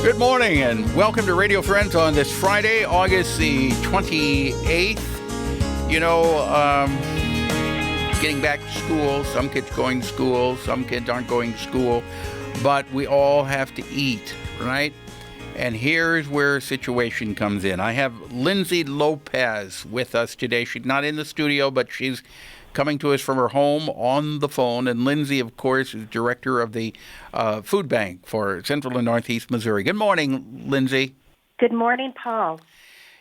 Good morning and welcome to Radio Friends on this Friday, August the 28th. Getting back to school. Some kids going to school, some kids aren't going to school, but we all have to eat, right? And here's where a situation comes in. I have Lindsay Lopez with us today. She's not in the studio, but she's coming to us from her home on the phone. And Lindsay, of course, is director of the food bank for Central and Northeast Missouri. Good morning, Lindsay. Good morning, Paul.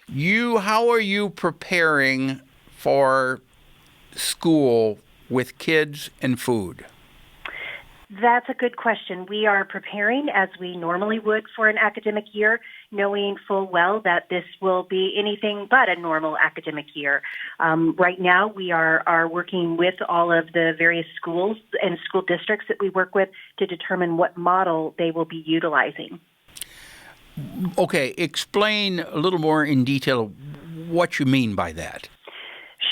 How are you preparing for school with kids and food? That's a good question. We are preparing as we normally would for an academic year, knowing full well that this will be anything but a normal academic year. Right now, we are working with all of the various schools and school districts that we work with to determine what model they will be utilizing. Okay, explain a little more in detail what you mean by that.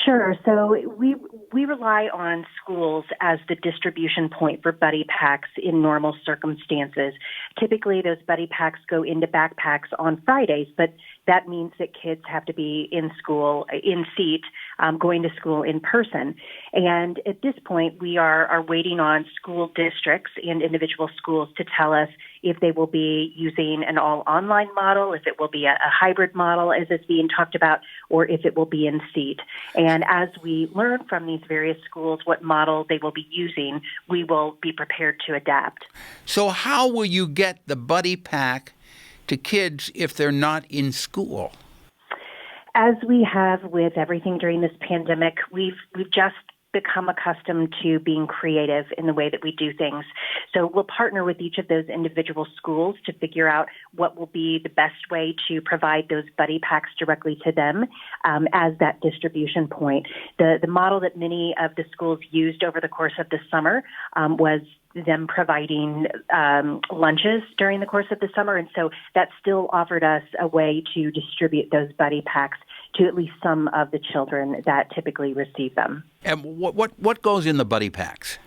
Sure. So we rely on schools as the distribution point for buddy packs in normal circumstances. Typically, those buddy packs go into backpacks on Fridays, but that means that kids have to be in school, in seat, going to school in person. And at this point, we are waiting on school districts and individual schools to tell us if they will be using an all-online model, if it will be a hybrid model as it's being talked about, or if it will be in seat. And as we learn from these various schools what model they will be using, we will be prepared to adapt. So how will you get the buddy pack to kids if they're not in school? As we have with everything during this pandemic, we've just become accustomed to being creative in the way that we do things. So we'll partner with each of those individual schools to figure out what will be the best way to provide those buddy packs directly to them as that distribution point. The model that many of the schools used over the course of the summer was them providing lunches during the course of the summer. And so that still offered us a way to distribute those buddy packs to at least some of the children that typically receive them. And what goes in the buddy packs?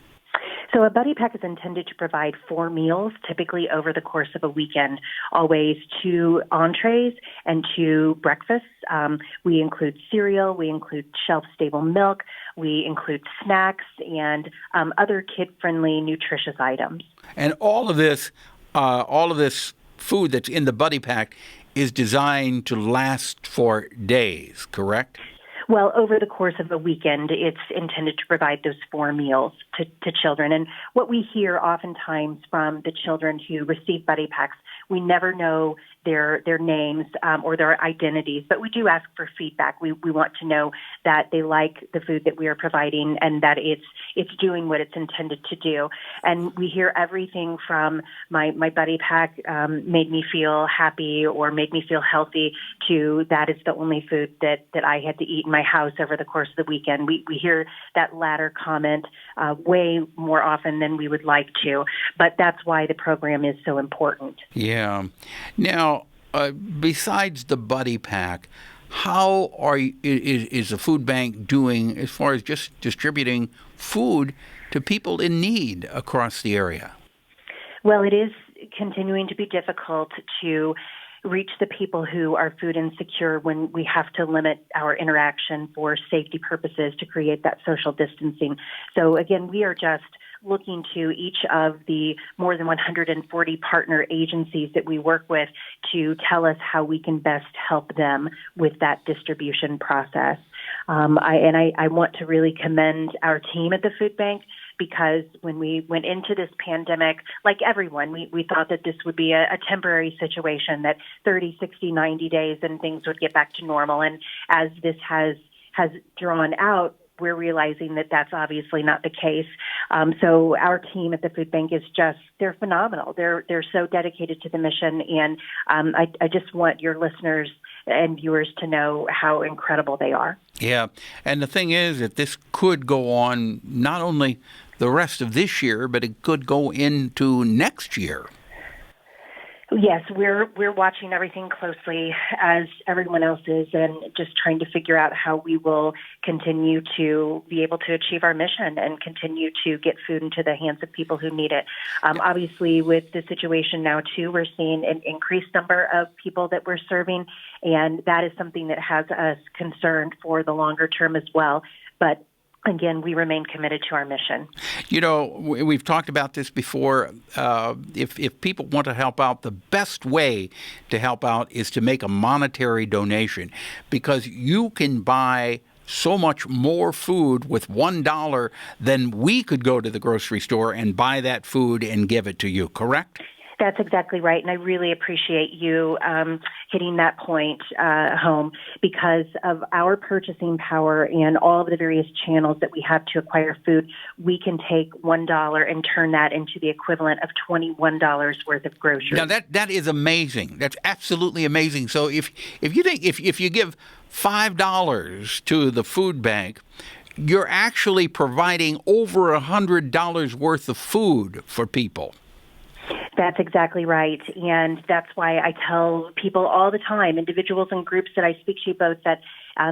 So a buddy pack is intended to provide 4 meals, typically over the course of a weekend, always 2 entrees and 2 breakfasts. We include cereal, we include shelf-stable milk, we include snacks, and other kid-friendly, nutritious items. And all of this food that's in the buddy pack is designed to last for days, correct? Well, over the course of a weekend, it's intended to provide those 4 meals to children. And what we hear oftentimes from the children who receive buddy packs, we never know their names or their identities, but we do ask for feedback. We want to know that they like the food that we are providing and that it's doing what it's intended to do. And we hear everything from my buddy pack made me feel happy or made me feel healthy to that is the only food that I had to eat in my house over the course of the weekend. We hear that latter comment way more often than we would like to, but that's why the program is so important. Yeah. Now, besides the buddy pack, how is the food bank doing as far as just distributing food to people in need across the area? Well, it is continuing to be difficult to reach the people who are food insecure when we have to limit our interaction for safety purposes to create that social distancing. So again, we are just looking to each of the more than 140 partner agencies that we work with to tell us how we can best help them with that distribution process. I want to really commend our team at the food bank because when we went into this pandemic, like everyone, we thought that this would be a temporary situation, that 30, 60, 90 days and things would get back to normal. And as this has drawn out, we're realizing that that's obviously not the case. So our team at the food bank they're phenomenal. They're so dedicated to the mission. And I just want your listeners and viewers to know how incredible they are. Yeah. And the thing is that this could go on not only the rest of this year, but it could go into next year. Yes, we're watching everything closely as everyone else is, and just trying to figure out how we will continue to be able to achieve our mission and continue to get food into the hands of people who need it. Obviously, with the situation now too, we're seeing an increased number of people that we're serving, and that is something that has us concerned for the longer term as well. But again, we remain committed to our mission. You know, we've talked about this before. If people want to help out, the best way to help out is to make a monetary donation, because you can buy so much more food with $1 than we could go to the grocery store and buy that food and give it to you, correct? That's exactly right, and I really appreciate you hitting that point home, because of our purchasing power and all of the various channels that we have to acquire food. We can take $1 and turn that into the equivalent of $21 worth of groceries. Now that is amazing. That's absolutely amazing. So if you give $5 to the food bank, you're actually providing over $100 worth of food for people. That's exactly right. And that's why I tell people all the time, individuals and groups that I speak to both, that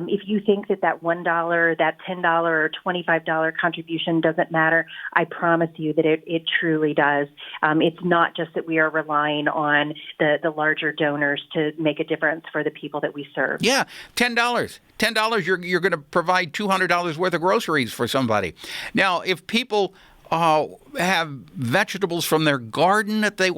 if you think that $1, that $10 or $25 contribution doesn't matter, I promise you that it truly does. It's not just that we are relying on the larger donors to make a difference for the people that we serve. Yeah, $10. $10, you're going to provide $200 worth of groceries for somebody. Now, if people have vegetables from their garden that they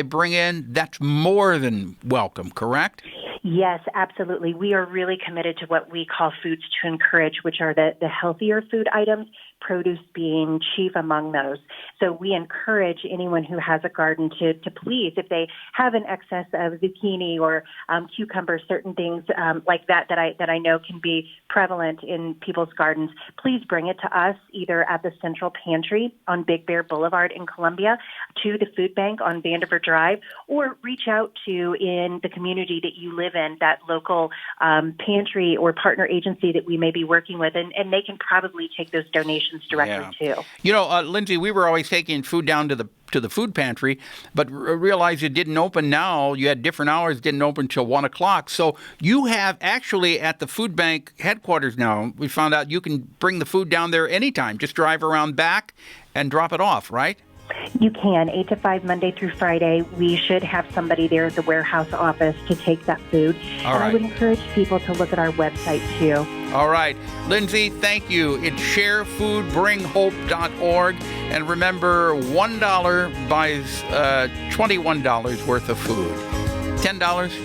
bring in, that's more than welcome, correct? Yes, absolutely. We are really committed to what we call foods to encourage, which are the healthier food items, produce being chief among those. So we encourage anyone who has a garden to please, if they have an excess of zucchini or cucumbers, certain things like that I know can be prevalent in people's gardens, please bring it to us either at the Central Pantry on Big Bear Boulevard in Columbia, to the food bank on Vandiver Drive, or reach out to, in the community that you live in, that local pantry or partner agency that we may be working with, and they can probably take those donations directly too. You know, Lindsay, we were always taking food down to the food pantry, but realized it didn't open now. You had different hours, didn't open till 1 o'clock. So you have actually at the food bank headquarters now, we found out you can bring the food down there anytime. Just drive around back and drop it off, right? You can, 8 to 5, Monday through Friday. We should have somebody there at the warehouse office to take that food. I would encourage people to look at our website, too. All right. Lindsay, thank you. It's sharefoodbringhope.org. And remember, $1 buys $21 worth of food. $10,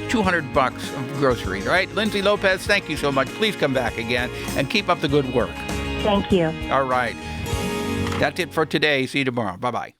$200 of groceries. All right. Lindsay Lopez, thank you so much. Please come back again and keep up the good work. Thank you. All right. That's it for today. See you tomorrow. Bye-bye.